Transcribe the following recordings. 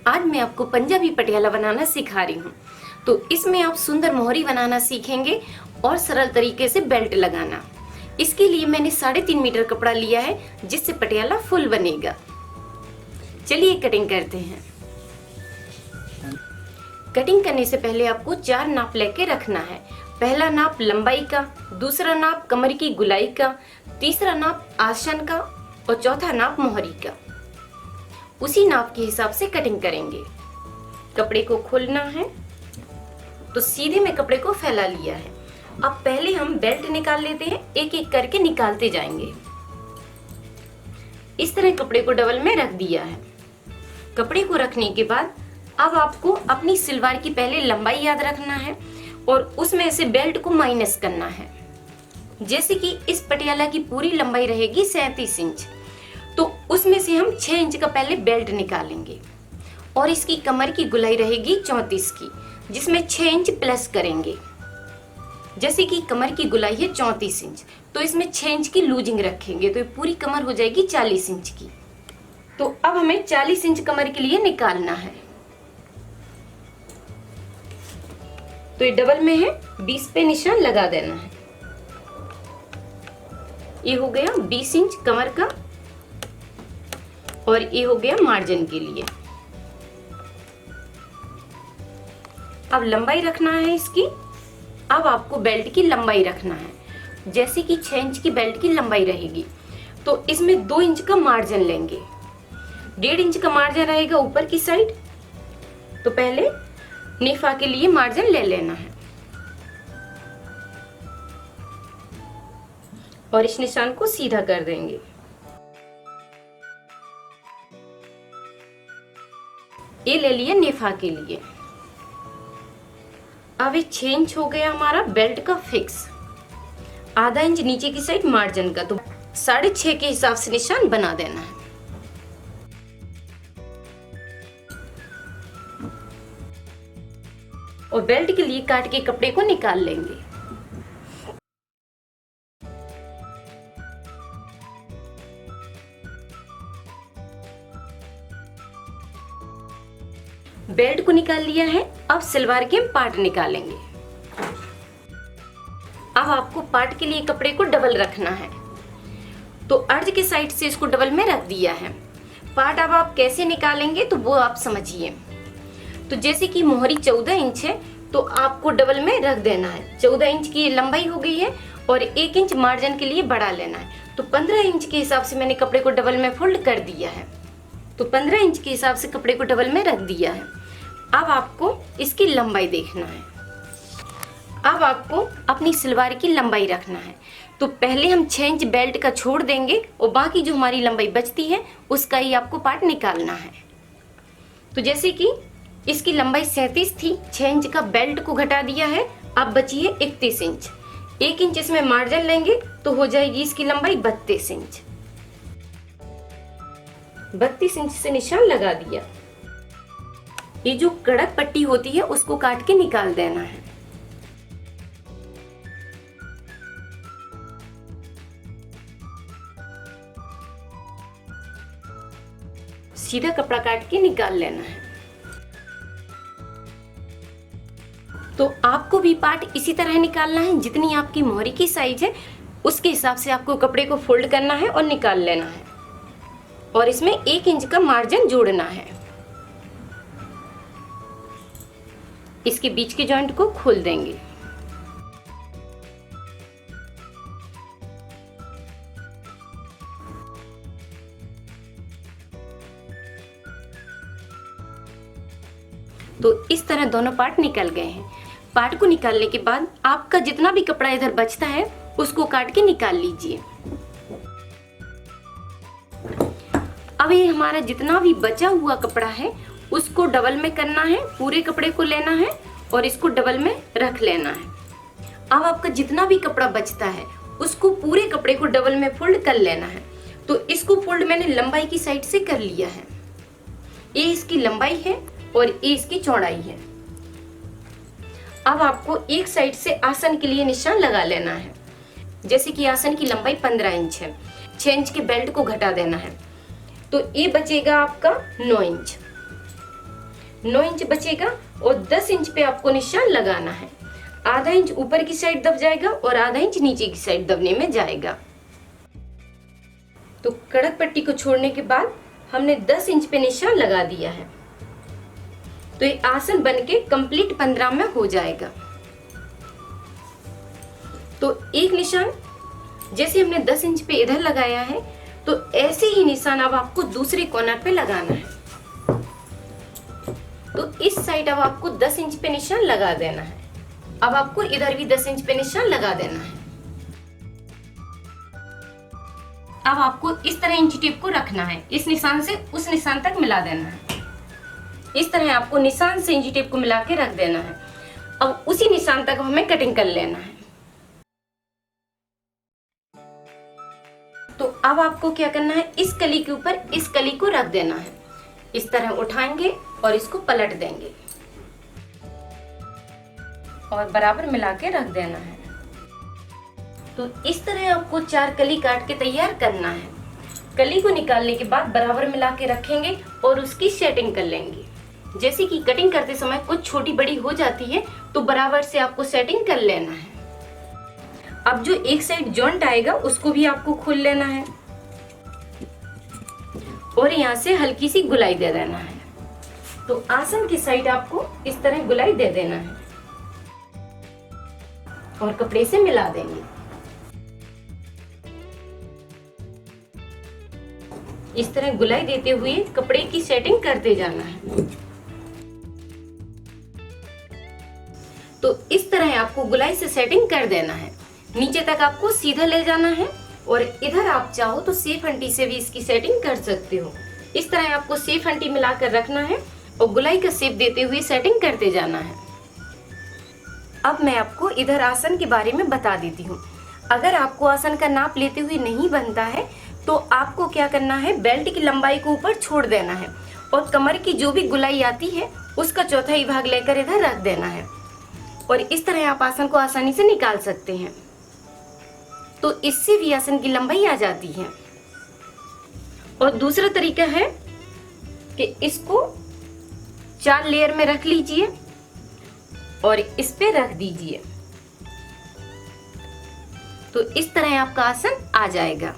आज मैं आपको पंजाबी पटियाला बनाना सिखा रही हूँ। तो इसमें आप सुंदर मोहरी बनाना सीखेंगे और सरल तरीके से बेल्ट लगाना। इसके लिए मैंने 3.5 मीटर कपड़ा लिया है, जिससे पटियाला फुल बनेगा। चलिए कटिंग करते हैं। कटिंग करने से पहले आपको 4 नाप लेके रखना है। पहला नाप लंबाई का, दूसरा नाप कमर की गुलाई का, तीसरा नाप आसन का और चौथा नाप मोहरी का। उसी नाप के हिसाब से कटिंग करेंगे। कपड़े को खोलना है तो सीधे में कपड़े को फैला लिया है। अब पहले हम बेल्ट निकाल लेते हैं, एक एक करके निकालते जाएंगे। इस तरह कपड़े को डबल में रख दिया है। कपड़े को रखने के बाद अब आपको अपनी सलवार की पहले लंबाई याद रखना है और उसमें से बेल्ट को माइनस करना है। जैसे कि इस पटियाला की पूरी लंबाई रहेगी 37 इंच, तो उसमें से हम 6 इंच का पहले बेल्ट निकालेंगे और इसकी कमर की गुलाई रहेगी 34 की, जिसमें 6 इंच प्लस करेंगे। जैसे कि कमर की गुलाई है 34 इंच, तो इसमें 6 इंच की लूजिंग रखेंगे, तो ये पूरी कमर हो जाएगी 40 इंच की। तो अब हमें 40 इंच कमर के लिए निकालना है। तो ये डबल में है, 20 पे निशान लगा देना है। ये हो गया 20 इंच कमर का और ये हो गया मार्जिन के लिए। अब लंबाई रखना है इसकी। अब आपको बेल्ट की लंबाई रखना है। जैसे कि 6 इंच की बेल्ट की लंबाई रहेगी, तो इसमें 2 इंच का मार्जिन लेंगे। 1.5 इंच का मार्जिन रहेगा ऊपर की साइड, तो पहले नेफा के लिए मार्जिन ले लेना है और इस निशान को सीधा कर देंगे। ये ले लिए नेफा के लिए। अब ये 6 इंच हो गया हमारा बेल्ट का फिक्स। आधा इंच नीचे की साइड मार्जिन का, तो 6.5 के हिसाब से निशान बना देना है। और बेल्ट के लिए काट के कपड़े को निकाल लेंगे। बेल्ट को निकाल लिया है। अब सलवार के पार्ट निकालेंगे। अब आपको पार्ट के लिए कपड़े को डबल रखना है, तो अर्ज के साइड से इसको डबल में रख दिया है। पार्ट अब आप कैसे निकालेंगे तो वो आप समझिए। तो जैसे कि मोहरी 14 इंच है, तो आपको डबल में रख देना है। 14 इंच की लंबाई हो गई है और 1 इंच मार्जिन के लिए बढ़ा लेना है। तो 15 इंच के हिसाब से मैंने कपड़े को डबल में फोल्ड कर दिया है। तो 15 इंच के हिसाब से कपड़े को डबल में रख दिया है। अब आपको इसकी लंबाई देखना है। अब आपको अपनी सलवार की लंबाई रखना है। तो पहले हम 6 इंच बेल्ट का छोड़ देंगे और बाकी जो हमारी लंबाई बचती है उसका ही आपको पार्ट निकालना है। तो जैसे कि इसकी लंबाई 37 थी, 6 इंच का बेल्ट को घटा दिया है, अब बची है 31 इंच। 1 इंच इसमें मार्जिन लेंगे तो हो जाएगी इसकी लंबाई 32 इंच। 32 इंच से निशान लगा दिया। ये जो कड़क पट्टी होती है उसको काट के निकाल देना है। सीधा कपड़ा काट के निकाल लेना है। तो आपको भी पार्ट इसी तरह निकालना है। जितनी आपकी मोहरी की साइज है उसके हिसाब से आपको कपड़े को फोल्ड करना है और निकाल लेना है और इसमें 1 इंच का मार्जिन जोड़ना है। इसके बीच के जॉइंट को खोल देंगे। तो इस तरह दोनों पार्ट निकल गए हैं। पार्ट को निकालने के बाद आपका जितना भी कपड़ा इधर बचता है उसको काट के निकाल लीजिए। अब ये हमारा जितना भी बचा हुआ कपड़ा है उसको डबल में करना है। पूरे कपड़े को लेना है और इसको डबल में रख लेना है। अब आपका जितना भी कपड़ा बचता है उसको पूरे कपड़े को डबल में फोल्ड कर लेना है। तो इसको फोल्ड मैंने लंबाई की साइड से कर लिया है। ये इसकी लंबाई है और ये इसकी चौड़ाई है। अब आपको एक साइड से आसन के लिए निशान लगा लेना है। जैसे कि आसन की लंबाई 15 इंच है, 6 इंच के बेल्ट को घटा देना है, तो ये बचेगा आपका 9 इंच। 9 इंच बचेगा और 10 इंच पे आपको निशान लगाना है। आधा इंच ऊपर की साइड दब जाएगा और आधा इंच नीचे की साइड दबने में जाएगा। तो कड़क पट्टी को छोड़ने के बाद हमने 10 इंच पे निशान लगा दिया है। तो ये आसन बनके कंप्लीट 15 में हो जाएगा। तो एक निशान जैसे हमने 10 इंच पे इधर लगाया है, तो ऐसे ही निशान अब आपको दूसरे कॉर्नर पे लगाना है। तो इस साइड अब आपको 10 इंच पे निशान लगा देना है। अब आपको इधर भी 10 इंच पे निशान लगा देना है। अब आपको इस तरह इंची टेप को रखना है, इस निशान से उस निशान तक मिला देना है। इस तरह आपको निशान से इंची टेप को मिला के रख देना है। अब उसी निशान तक हमें कटिंग कर लेना है। तो अब आपको क्या करना है, इस कली के ऊपर इस कली को रख देना है। इस तरह उठाएंगे और इसको पलट देंगे और बराबर मिला के रख देना है। तो इस तरह आपको 4 कली काट के तैयार करना है। कली को निकालने के बाद बराबर मिला के रखेंगे और उसकी सेटिंग कर लेंगे। जैसे कि कटिंग करते समय कुछ छोटी बड़ी हो जाती है, तो बराबर से आपको सेटिंग कर लेना है। अब जो एक साइड जॉइंट आएगा उसको भी आपको खोल लेना है और यहाँ से हल्की सी गुलाई दे देना है। तो आसन की साइड आपको इस तरह गुलाई दे देना है और कपड़े से मिला देंगे। इस तरह गुलाई देते हुए कपड़े की सेटिंग करते जाना है। तो इस तरह आपको गुलाई से सेटिंग कर देना है। नीचे तक आपको सीधा ले जाना है और इधर आप चाहो तो सेफ हंटी से भी इसकी सेटिंग कर सकते हो। इस तरह आपको सेफ हंटी मिलाकर रखना है और गुलाई का शेप देते हुए सेटिंग करते जाना है। अब मैं आपको इधर आसन के बारे में बता देती हूँ। अगर आपको आसन का नाप लेते हुए नहीं बनता है, तो आपको क्या करना है, बेल्ट की लंबाई को ऊपर छोड़ देना है और कमर की जो भी गुलाई आती है उसका चौथाई भाग लेकर इधर रख देना है और इस तरह आप आसन को आसानी से निकाल सकते हैं। तो इससे भी आसन की लंबाई आ जाती है। और दूसरा तरीका है कि इसको 4 लेयर में रख लीजिए और इस पे रख दीजिए। तो इस तरह आपका आसन आ जाएगा।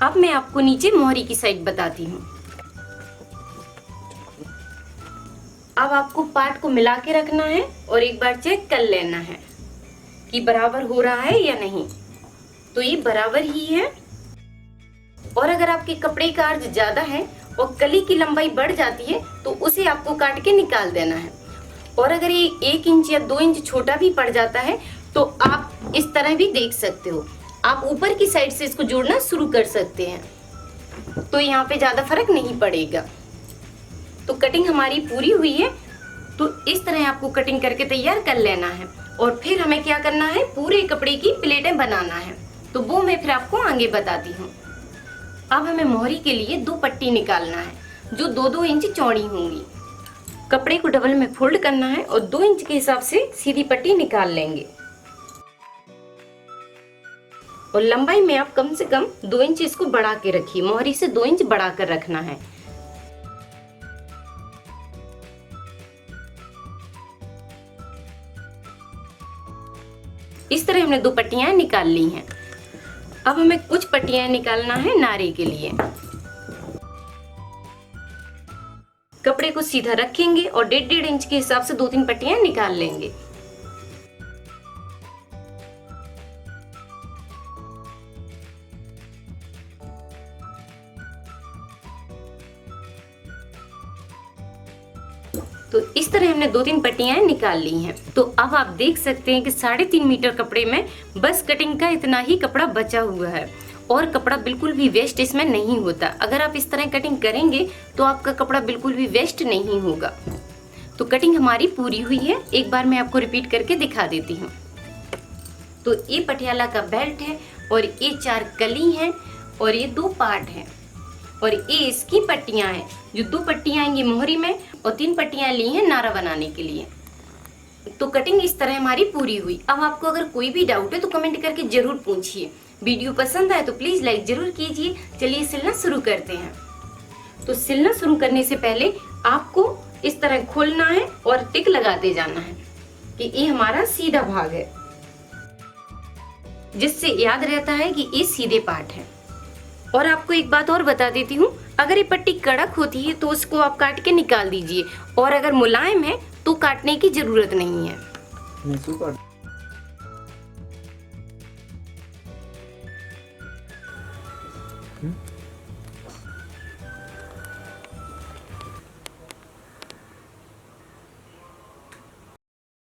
अब मैं आपको नीचे मोहरी की साइड बताती हूँ। अब आपको पार्ट को मिला के रखना है और एक बार चेक कर लेना है कि बराबर हो रहा है या नहीं। तो ये बराबर ही है। और अगर आपके कपड़े का अर्ज ज्यादा है और कली की लंबाई बढ़ जाती है, तो उसे आपको काट के निकाल देना है। और अगर ये 1 इंच या 2 इंच छोटा भी पड़ जाता है, तो आप इस तरह भी देख सकते हो। आप ऊपर की साइड से इसको जोड़ना शुरू कर सकते हैं, तो यहाँ पे ज्यादा फर्क नहीं पड़ेगा। तो कटिंग हमारी पूरी हुई है। तो इस तरह आपको कटिंग करके तैयार कर लेना है और फिर हमें क्या करना है, पूरे कपड़े की प्लेटें बनाना है। तो वो मैं फिर आपको आगे बताती हूँ। अब हमें मोहरी के लिए 2 पट्टी निकालना है जो 2-2 इंच चौड़ी होंगी। कपड़े को डबल में फोल्ड करना है और 2 इंच के हिसाब से सीधी पट्टी निकाल लेंगे। और लंबाई में आप कम से कम 2 इंच इसको बढ़ा के रखिए। मोहरी से 2 इंच बढ़ा कर रखना है। इस तरह हमने 2 पट्टियां निकाल ली हैं। अब हमें कुछ पट्टियां निकालना है नारे के लिए। कपड़े को सीधा रखेंगे और 1.5 इंच के हिसाब से 2-3 पट्टियां निकाल लेंगे। तो इस तरह हमने 2-3 पट्टियां निकाल ली हैं। तो अब आप देख सकते हैं कि 3.5 मीटर कपड़े में बस कटिंग का इतना ही कपड़ा बचा हुआ है और कपड़ा बिल्कुल भी वेस्ट इसमें नहीं होता। अगर आप इस तरह कटिंग करेंगे तो आपका कपड़ा बिल्कुल भी वेस्ट नहीं होगा। तो कटिंग हमारी पूरी हुई है। एक बार मैं आपको रिपीट करके दिखा देती हूँ। तो ये पटियाला का बेल्ट है और ये 4 कली हैं और ये 2 पार्ट हैं और ये इसकी पट्टियां हैं। जो 2 पट्टियां आएंगी मोहरी में और 3 पट्टियां ली हैं नारा बनाने के लिए। तो कटिंग इस तरह हमारी पूरी हुई। अब आपको अगर कोई भी डाउट है तो कमेंट करके जरूर पूछिए। वीडियो पसंद आए तो प्लीज लाइक जरूर कीजिए। चलिए सिलना शुरू करते हैं। तो सिलना शुरू करने से पहले आपको इस तरह खोलना है और टिक लगाते जाना है कि ये हमारा सीधा भाग है, जिससे याद रहता है कि ये सीधे पार्ट है। और आपको एक बात और बता देती हूँ, अगर ये पट्टी कड़क होती है तो उसको आप काट के निकाल दीजिए, और अगर मुलायम है तो काटने की जरूरत नहीं है।